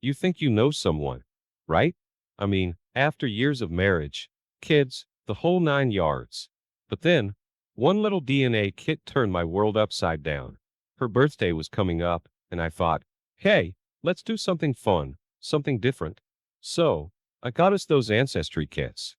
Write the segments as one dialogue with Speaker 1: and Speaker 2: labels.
Speaker 1: You think you know someone, right? I mean, after years of marriage, kids, the whole 9 yards. But then, one little DNA kit turned my world upside down. Her birthday was coming up, and I thought, hey, let's do something fun, something different. So, I got us those ancestry kits.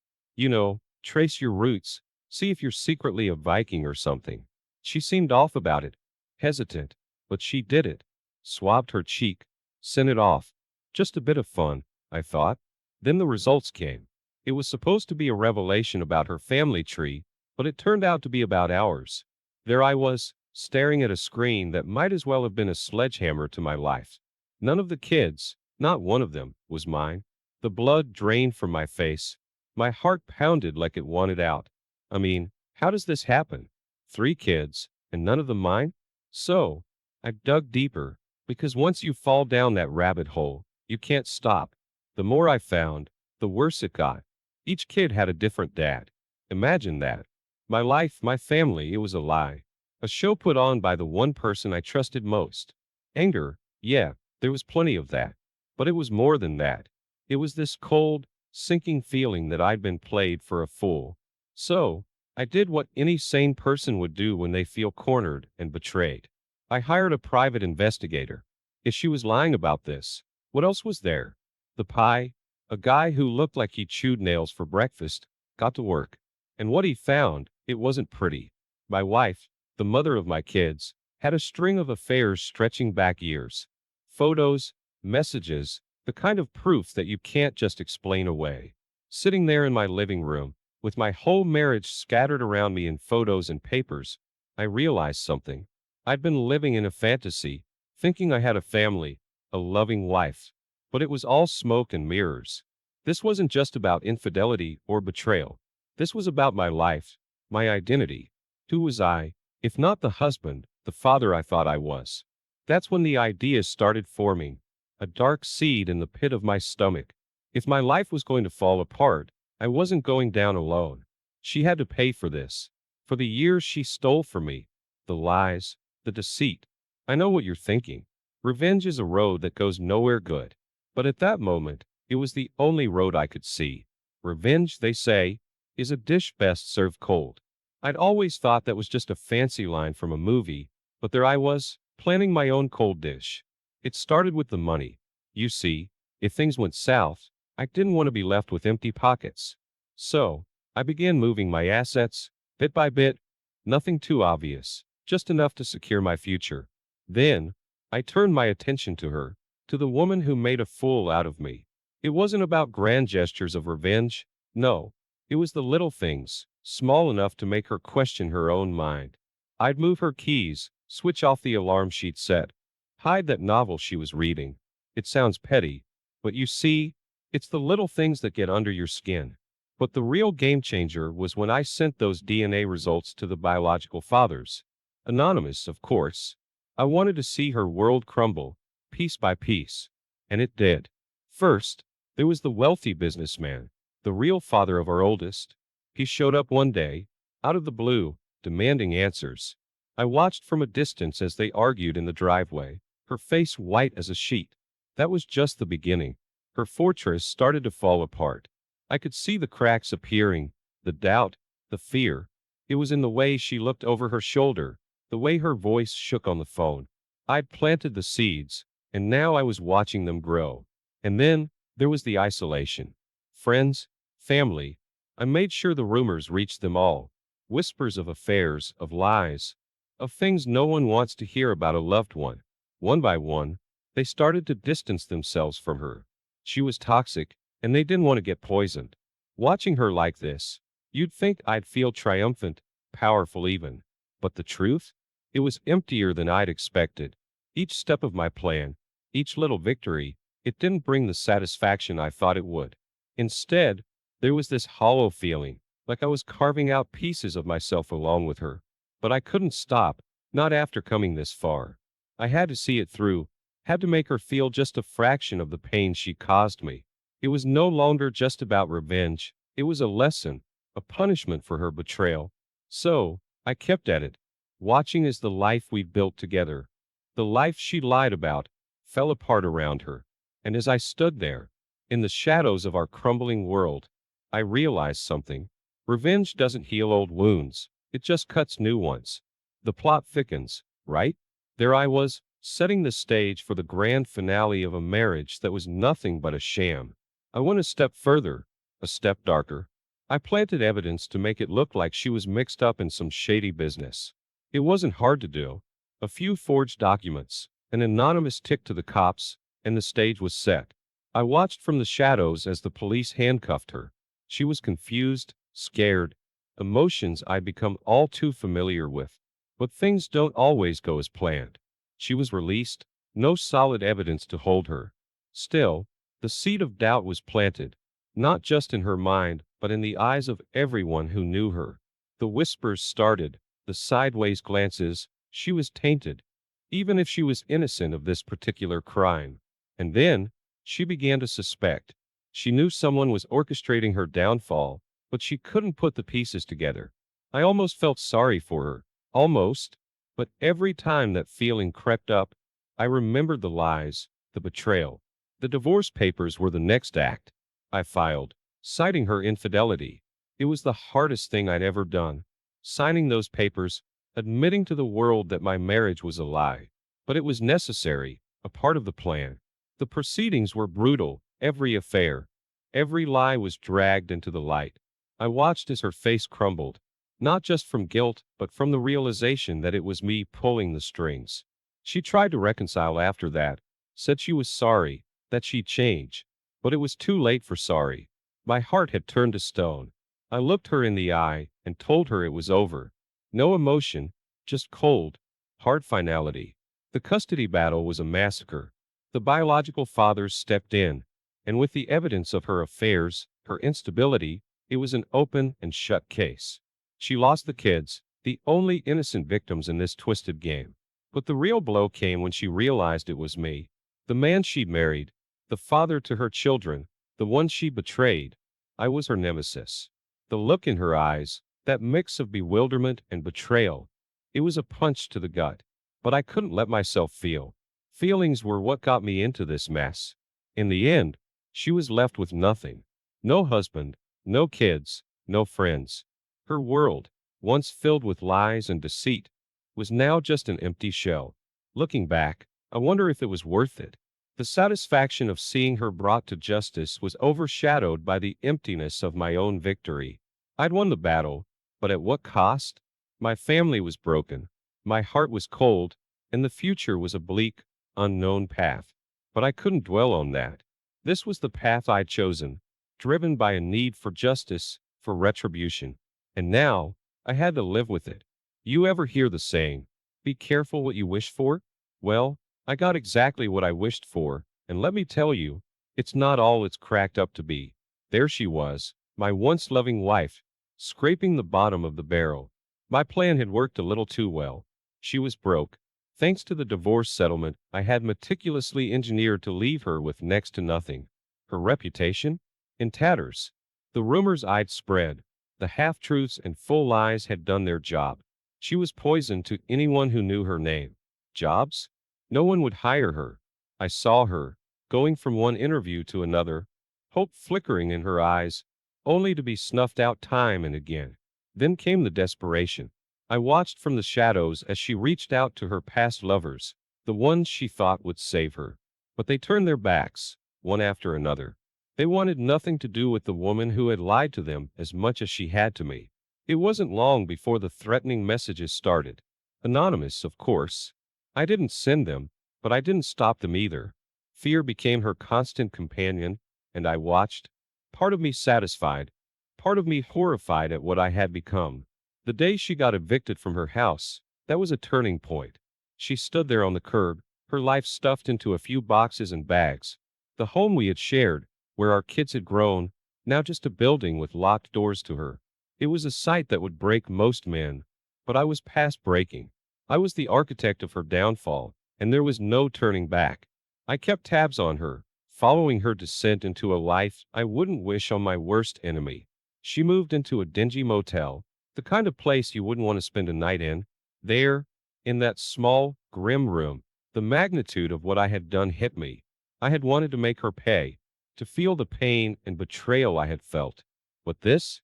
Speaker 1: Trace your roots, see if you're secretly a Viking or something. She seemed off about it, hesitant, but she did it. Swabbed her cheek, sent it off. Just a bit of fun, I thought. Then the results came. It was supposed to be a revelation about her family tree, but it turned out to be about ours. There I was, staring at a screen that might as well have been a sledgehammer to my life. None of the kids, not one of them, was mine. The blood drained from my face. My heart pounded like it wanted out. I mean, how does this happen? 3 kids, and none of them mine? So, I dug deeper, because once you fall down that rabbit hole, you can't stop. The more I found, the worse it got. Each kid had a different dad. Imagine that. My life, my family, it was a lie. A show put on by the one person I trusted most. Anger, yeah, there was plenty of that. But it was more than that. It was this cold, sinking feeling that I'd been played for a fool. So, I did what any sane person would do when they feel cornered and betrayed. I hired a private investigator. If she was lying about this, what else was there? The pie, a guy who looked like he chewed nails for breakfast, got to work. And what he found, it wasn't pretty. My wife, the mother of my kids, had a string of affairs stretching back years. Photos, messages, the kind of proof that you can't just explain away. Sitting there in my living room, with my whole marriage scattered around me in photos and papers, I realized something. I'd been living in a fantasy, thinking I had a family, a loving wife. But it was all smoke and mirrors. This wasn't just about infidelity or betrayal. This was about my life, my identity. Who was I, if not the husband, the father I thought I was? That's when the ideas started forming, a dark seed in the pit of my stomach. If my life was going to fall apart, I wasn't going down alone. She had to pay for this, for the years she stole from me, the lies, the deceit. I know what you're thinking. Revenge is a road that goes nowhere good. But at that moment, it was the only road I could see. Revenge, they say, is a dish best served cold. I'd always thought that was just a fancy line from a movie, but there I was, planning my own cold dish. It started with the money. You see, if things went south, I didn't want to be left with empty pockets. So, I began moving my assets, bit by bit, nothing too obvious, just enough to secure my future. Then, I turned my attention to her, to the woman who made a fool out of me. It wasn't about grand gestures of revenge. No, it was the little things, small enough to make her question her own mind. I'd move her keys, switch off the alarm she'd set, hide that novel she was reading. It sounds petty, but you see, it's the little things that get under your skin. But the real game changer was when I sent those DNA results to the biological fathers. Anonymous, of course. I wanted to see her world crumble, piece by piece. And it did. First, there was the wealthy businessman, the real father of our oldest. He showed up one day, out of the blue, demanding answers. I watched from a distance as they argued in the driveway, her face white as a sheet. That was just the beginning. Her fortress started to fall apart. I could see the cracks appearing, the doubt, the fear. It was in the way she looked over her shoulder, the way her voice shook on the phone. I'd planted the seeds, and now I was watching them grow. And then, there was the isolation. Friends, family. I made sure the rumors reached them all. Whispers of affairs, of lies, of things no one wants to hear about a loved one. One by one, they started to distance themselves from her. She was toxic, and they didn't want to get poisoned. Watching her like this, you'd think I'd feel triumphant, powerful even. But the truth? It was emptier than I'd expected. Each step of my plan, each little victory, it didn't bring the satisfaction I thought it would. Instead, there was this hollow feeling, like I was carving out pieces of myself along with her. But I couldn't stop, not after coming this far. I had to see it through, had to make her feel just a fraction of the pain she caused me. It was no longer just about revenge, it was a lesson, a punishment for her betrayal. So, I kept at it, watching as the life we'd built together, the life she lied about, fell apart around her. And as I stood there, in the shadows of our crumbling world, I realized something. Revenge doesn't heal old wounds, it just cuts new ones. The plot thickens, right? There I was, setting the stage for the grand finale of a marriage that was nothing but a sham. I went a step further, a step darker. I planted evidence to make it look like she was mixed up in some shady business. It wasn't hard to do. A few forged documents, an anonymous tip to the cops, and the stage was set. I watched from the shadows as the police handcuffed her. She was confused, scared, emotions I'd become all too familiar with. But things don't always go as planned. She was released, no solid evidence to hold her. Still, the seed of doubt was planted, not just in her mind, but in the eyes of everyone who knew her. The whispers started, the sideways glances, she was tainted, even if she was innocent of this particular crime. And then, she began to suspect. She knew someone was orchestrating her downfall, but she couldn't put the pieces together. I almost felt sorry for her. Almost. But every time that feeling crept up, I remembered the lies, the betrayal. The divorce papers were the next act. I filed, citing her infidelity. It was the hardest thing I'd ever done. Signing those papers, admitting to the world that my marriage was a lie. But it was necessary, a part of the plan. The proceedings were brutal, every affair, every lie was dragged into the light. I watched as her face crumbled, not just from guilt, but from the realization that it was me pulling the strings. She tried to reconcile after that, said she was sorry, that she'd change. But it was too late for sorry. My heart had turned to stone. I looked her in the eye and told her it was over. No emotion, just cold, hard finality. The custody battle was a massacre. The biological fathers stepped in, and with the evidence of her affairs, her instability, it was an open and shut case. She lost the kids, the only innocent victims in this twisted game. But the real blow came when she realized it was me, the man she'd married, the father to her children, the one she betrayed. I was her nemesis. The look in her eyes, that mix of bewilderment and betrayal, it was a punch to the gut. But I couldn't let myself feel. Feelings were what got me into this mess. In the end, she was left with nothing. No husband, no kids, no friends. Her world, once filled with lies and deceit, was now just an empty shell. Looking back, I wonder if it was worth it. The satisfaction of seeing her brought to justice was overshadowed by the emptiness of my own victory. I'd won the battle, but at what cost? My family was broken, my heart was cold, and the future was a bleak, unknown path. But I couldn't dwell on that. This was the path I'd chosen, driven by a need for justice, for retribution. And now, I had to live with it. You ever hear the saying, be careful what you wish for? Well, I got exactly what I wished for, and let me tell you, it's not all it's cracked up to be. There she was, my once loving wife, scraping the bottom of the barrel. My plan had worked a little too well. She was broke. Thanks to the divorce settlement I had meticulously engineered to leave her with next to nothing. Her reputation? In tatters. The rumors I'd spread, the half-truths and full lies had done their job. She was poison to anyone who knew her name. Jobs? No one would hire her. I saw her, going from one interview to another, hope flickering in her eyes, only to be snuffed out time and again. Then came the desperation. I watched from the shadows as she reached out to her past lovers, the ones she thought would save her. But they turned their backs, one after another. They wanted nothing to do with the woman who had lied to them as much as she had to me. It wasn't long before the threatening messages started. Anonymous, of course. I didn't send them, but I didn't stop them either. Fear became her constant companion, and I watched. Part of me satisfied, part of me horrified at what I had become. The day she got evicted from her house, that was a turning point. She stood there on the curb, her life stuffed into a few boxes and bags. The home we had shared, where our kids had grown, now just a building with locked doors to her. It was a sight that would break most men, but I was past breaking. I was the architect of her downfall, and there was no turning back. I kept tabs on her, following her descent into a life I wouldn't wish on my worst enemy. She moved into a dingy motel, the kind of place you wouldn't want to spend a night in. There, in that small, grim room, the magnitude of what I had done hit me. I had wanted to make her pay, to feel the pain and betrayal I had felt. But this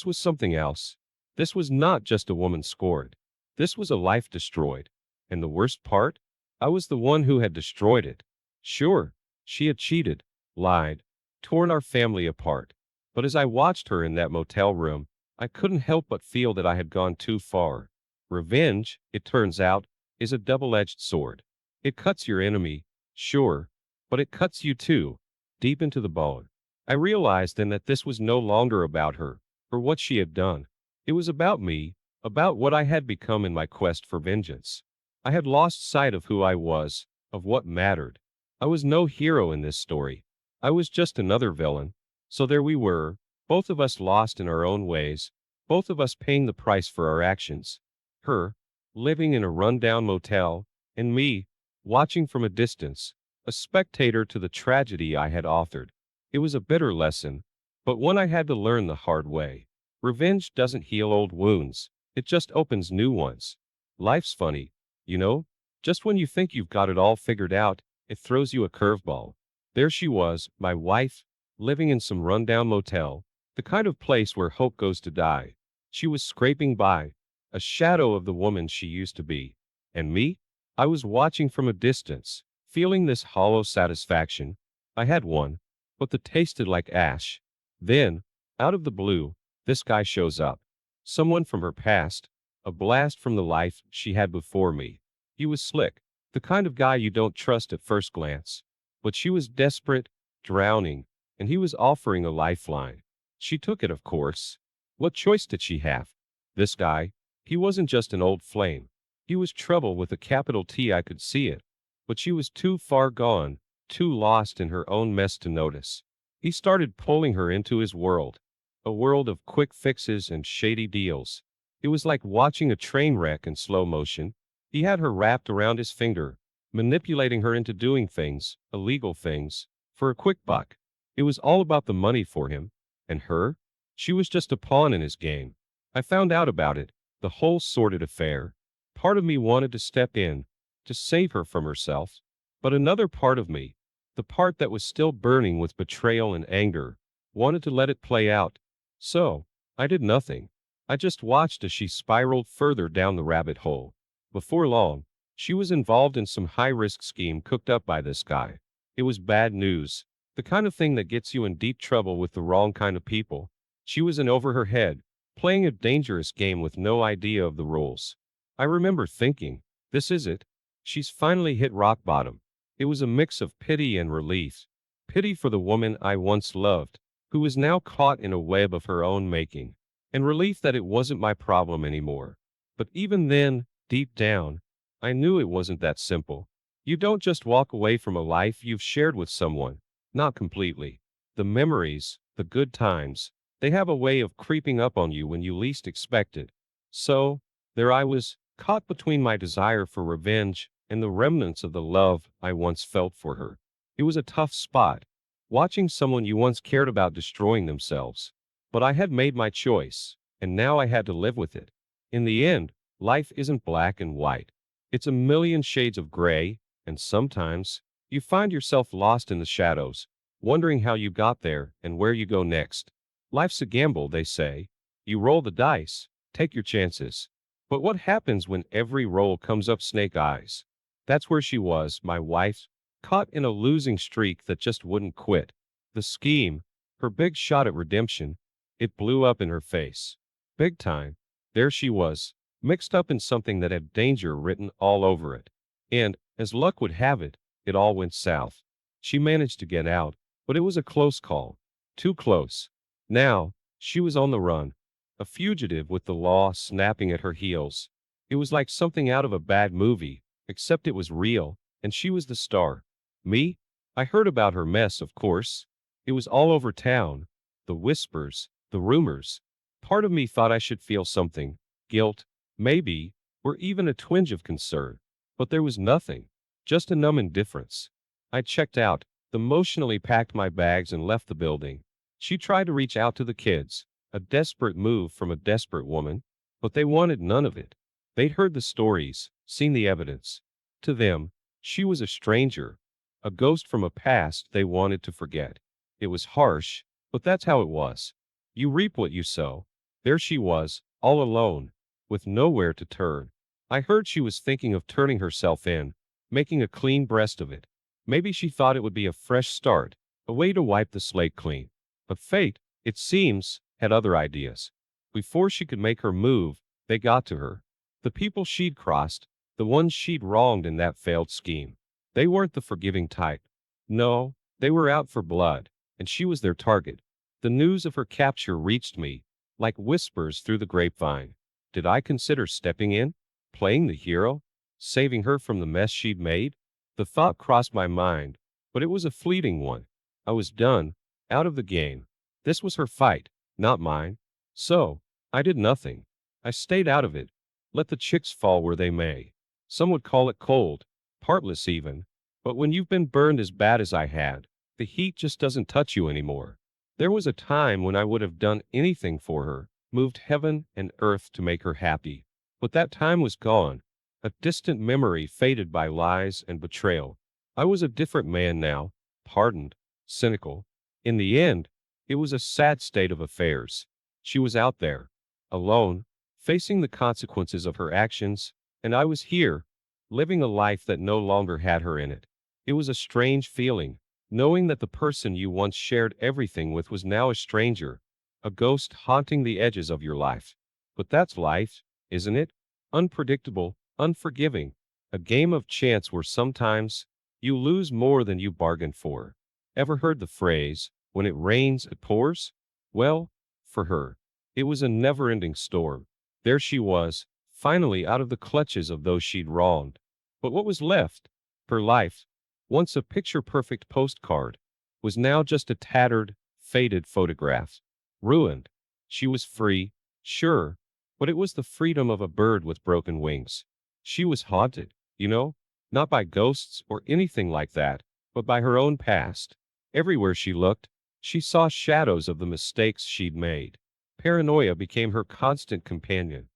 Speaker 1: was something else. This was not just a woman scored. This was a life destroyed. And the worst part? I was the one who had destroyed it. Sure, she had cheated, lied, torn our family apart. But as I watched her in that motel room, I couldn't help but feel that I had gone too far. Revenge, it turns out, is a double-edged sword. It cuts your enemy, sure, but it cuts you too, deep into the bone. I realized then that this was no longer about her, or what she had done. It was about me, about what I had become in my quest for vengeance. I had lost sight of who I was, of what mattered. I was no hero in this story. I was just another villain. So there we were, both of us lost in our own ways, both of us paying the price for our actions. Her, living in a rundown motel, and me, watching from a distance, a spectator to the tragedy I had authored. It was a bitter lesson, but one I had to learn the hard way. Revenge doesn't heal old wounds, it just opens new ones. Life's funny, you know? Just when you think you've got it all figured out, it throws you a curveball. There she was, my wife, living in some rundown motel, the kind of place where hope goes to die. She was scraping by, a shadow of the woman she used to be. And me? I was watching from a distance, feeling this hollow satisfaction. I had one, but that tasted like ash. Then, out of the blue, this guy shows up. Someone from her past, a blast from the life she had before me. He was slick, the kind of guy you don't trust at first glance. But she was desperate, drowning, and he was offering a lifeline. She took it, of course. What choice did she have? This guy, he wasn't just an old flame. He was trouble with a capital T, I could see it. But she was too far gone, too lost in her own mess to notice. He started pulling her into his world, a world of quick fixes and shady deals. It was like watching a train wreck in slow motion. He had her wrapped around his finger, manipulating her into doing things, illegal things, for a quick buck. It was all about the money for him. And her? She was just a pawn in his game. I found out about it, the whole sordid affair. Part of me wanted to step in, to save her from herself. But another part of me, the part that was still burning with betrayal and anger, wanted to let it play out. So, I did nothing. I just watched as she spiraled further down the rabbit hole. Before long, she was involved in some high-risk scheme cooked up by this guy. It was bad news, the kind of thing that gets you in deep trouble with the wrong kind of people. She was in over her head, playing a dangerous game with no idea of the rules. I remember thinking, this is it. She's finally hit rock bottom. It was a mix of pity and relief. Pity for the woman I once loved, who was now caught in a web of her own making, and relief that it wasn't my problem anymore. But even then, deep down, I knew it wasn't that simple. You don't just walk away from a life you've shared with someone. Not completely. The memories, the good times, they have a way of creeping up on you when you least expect it. So, there I was, caught between my desire for revenge and the remnants of the love I once felt for her. It was a tough spot, watching someone you once cared about destroying themselves. But I had made my choice, and now I had to live with it. In the end, life isn't black and white. It's a million shades of gray, and sometimes, you find yourself lost in the shadows, wondering how you got there and where you go next. Life's a gamble, they say. You roll the dice, take your chances. But what happens when every roll comes up snake eyes? That's where she was, my wife, caught in a losing streak that just wouldn't quit. The scheme, her big shot at redemption, it blew up in her face. Big time. There she was, mixed up in something that had danger written all over it. And, as luck would have it, it all went south. She managed to get out, but it was a close call. Too close. Now, she was on the run, a fugitive with the law snapping at her heels. It was like something out of a bad movie, except it was real, and she was the star. Me? I heard about her mess, of course. It was all over town. The whispers, the rumors. Part of me thought I should feel something, guilt, maybe, or even a twinge of concern. But there was nothing, just a numb indifference. I checked out, emotionally packed my bags and left the building. She tried to reach out to the kids, a desperate move from a desperate woman, but they wanted none of it. They'd heard the stories, seen the evidence. To them, she was a stranger, a ghost from a past they wanted to forget. It was harsh, but that's how it was. You reap what you sow. There she was, all alone, with nowhere to turn. I heard she was thinking of turning herself in, making a clean breast of it. Maybe she thought it would be a fresh start, a way to wipe the slate clean. But fate, it seems, had other ideas. Before she could make her move, they got to her. The people she'd crossed, the ones she'd wronged in that failed scheme. They weren't the forgiving type. No, they were out for blood, and she was their target. The news of her capture reached me, like whispers through the grapevine. Did I consider stepping in, playing the hero, saving her from the mess she'd made? The thought crossed my mind, but it was a fleeting one. I was done, out of the game. This was her fight, not mine. So, I did nothing. I stayed out of it. Let the chips fall where they may. Some would call it cold, heartless even. But when you've been burned as bad as I had, the heat just doesn't touch you anymore. There was a time when I would have done anything for her, moved heaven and earth to make her happy. But that time was gone, a distant memory faded by lies and betrayal. I was a different man now, hardened, cynical. In the end, it was a sad state of affairs. She was out there, alone, facing the consequences of her actions, and I was here, living a life that no longer had her in it. It was a strange feeling, knowing that the person you once shared everything with was now a stranger, a ghost haunting the edges of your life. But that's life, isn't it? Unpredictable, unforgiving, a game of chance where sometimes you lose more than you bargained for. Ever heard the phrase, when it rains, it pours? Well, for her, it was a never-ending storm. There she was, finally out of the clutches of those she'd wronged. But what was left? Her life, once a picture-perfect postcard, was now just a tattered, faded photograph. Ruined. She was free, sure, but it was the freedom of a bird with broken wings. She was haunted, not by ghosts or anything like that, but by her own past. Everywhere she looked, she saw shadows of the mistakes she'd made. Paranoia became her constant companion,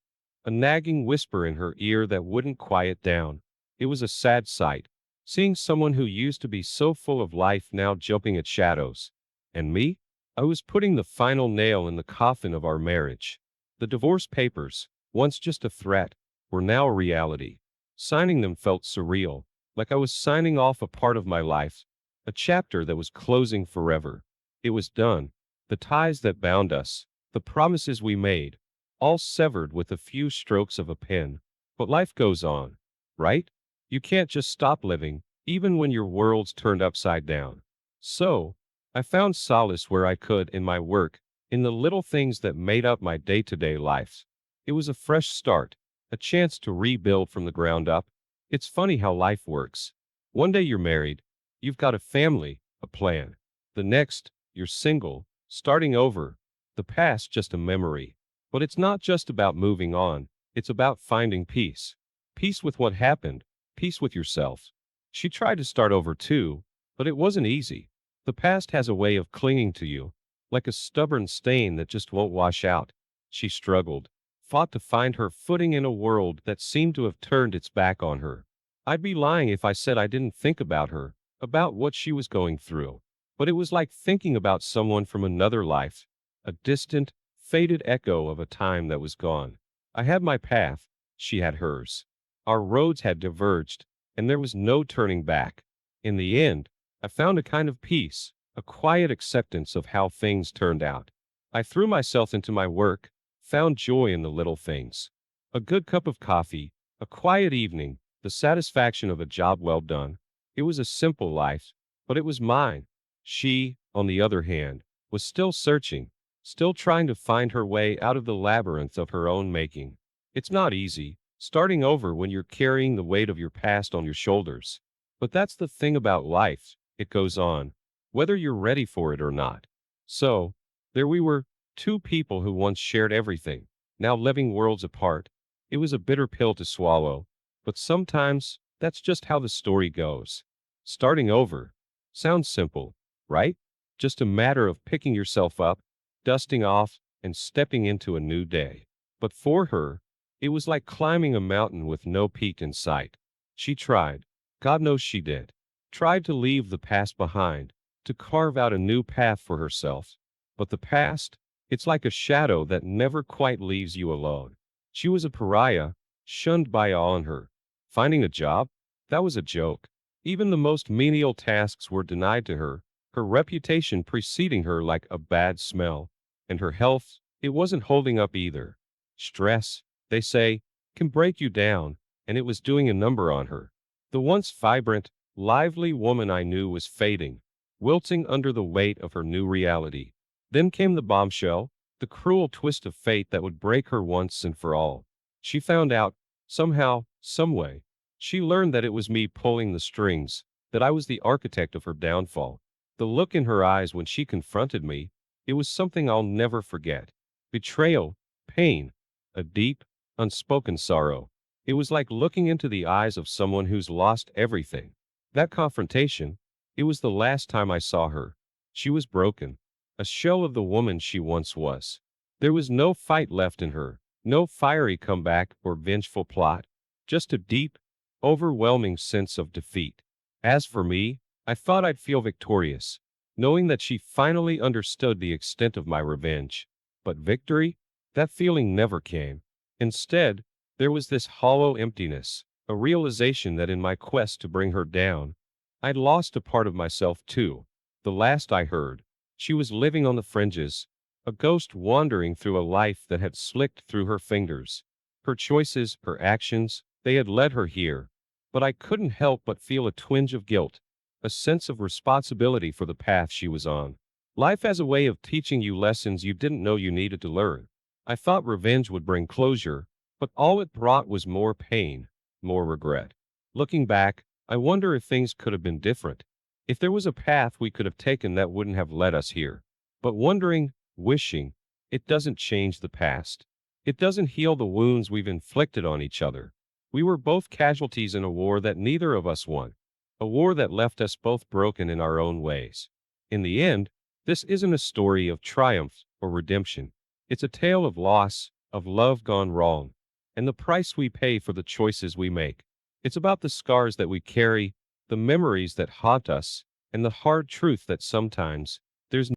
Speaker 1: a nagging whisper in her ear that wouldn't quiet down. It was a sad sight, seeing someone who used to be so full of life now jumping at shadows. And me? I was putting the final nail in the coffin of our marriage. The divorce papers, once just a threat, were now a reality. Signing them felt surreal, like I was signing off a part of my life, a chapter that was closing forever. It was done. The ties that bound us, the promises we made, all severed with a few strokes of a pen. But life goes on, right? You can't just stop living, even when your world's turned upside down. So, I found solace where I could in my work, in the little things that made up my day-to-day life. It was a fresh start, a chance to rebuild from the ground up. It's funny how life works. One day you're married, you've got a family, a plan. The next, you're single, starting over. The past just a memory. But it's not just about moving on, it's about finding peace. Peace with what happened, peace with yourself. She tried to start over too, but it wasn't easy. The past has a way of clinging to you, like a stubborn stain that just won't wash out. She struggled, fought to find her footing in a world that seemed to have turned its back on her. I'd be lying if I said I didn't think about her, about what she was going through. But it was like thinking about someone from another life, a distant, faded echo of a time that was gone. I had my path, she had hers. Our roads had diverged, and there was no turning back. In the end, I found a kind of peace, a quiet acceptance of how things turned out. I threw myself into my work, found joy in the little things. A good cup of coffee, a quiet evening, the satisfaction of a job well done. It was a simple life, but it was mine. She, on the other hand, was still searching, still trying to find her way out of the labyrinth of her own making. It's not easy, starting over when you're carrying the weight of your past on your shoulders. But that's the thing about life, it goes on, whether you're ready for it or not. So, there we were, two people who once shared everything, now living worlds apart. It was a bitter pill to swallow, but sometimes that's just how the story goes. Starting over. Sounds simple, right? Just a matter of picking yourself up, dusting off, and stepping into a new day. But for her, it was like climbing a mountain with no peak in sight. She tried. God knows she did. tried to leave the past behind, to carve out a new path for herself. But the past, it's like a shadow that never quite leaves you alone. She was a pariah, shunned by all in her. Finding a job? That was a joke. Even the most menial tasks were denied to her, her reputation preceding her like a bad smell. And her health, it wasn't holding up either. Stress, they say, can break you down, and it was doing a number on her. The once vibrant, lively woman I knew was fading, wilting under the weight of her new reality. Then came the bombshell, the cruel twist of fate that would break her once and for all. She found out, somehow, someway. She learned that it was me pulling the strings, that I was the architect of her downfall. The look in her eyes when she confronted me, it was something I'll never forget. Betrayal, pain, a deep, unspoken sorrow. It was like looking into the eyes of someone who's lost everything. That confrontation, it was the last time I saw her. She was broken, a shell of the woman she once was. There was no fight left in her, no fiery comeback or vengeful plot, just a deep, overwhelming sense of defeat. As for me, I thought I'd feel victorious, knowing that she finally understood the extent of my revenge. But victory? That feeling never came. Instead, there was this hollow emptiness, a realization that in my quest to bring her down, I'd lost a part of myself too. The last I heard, she was living on the fringes, a ghost wandering through a life that had slipped through her fingers. Her choices, her actions, they had led her here. But I couldn't help but feel a twinge of guilt, a sense of responsibility for the path she was on. Life has a way of teaching you lessons you didn't know you needed to learn. I thought revenge would bring closure, but all it brought was more pain, more regret. Looking back, I wonder if things could have been different. If there was a path we could have taken that wouldn't have led us here. But wondering, wishing, it doesn't change the past. It doesn't heal the wounds we've inflicted on each other. We were both casualties in a war that neither of us won. A war that left us both broken in our own ways. In the end, this isn't a story of triumph or redemption. It's a tale of loss, of love gone wrong, and the price we pay for the choices we make. It's about the scars that we carry, the memories that haunt us, and the hard truth that sometimes there's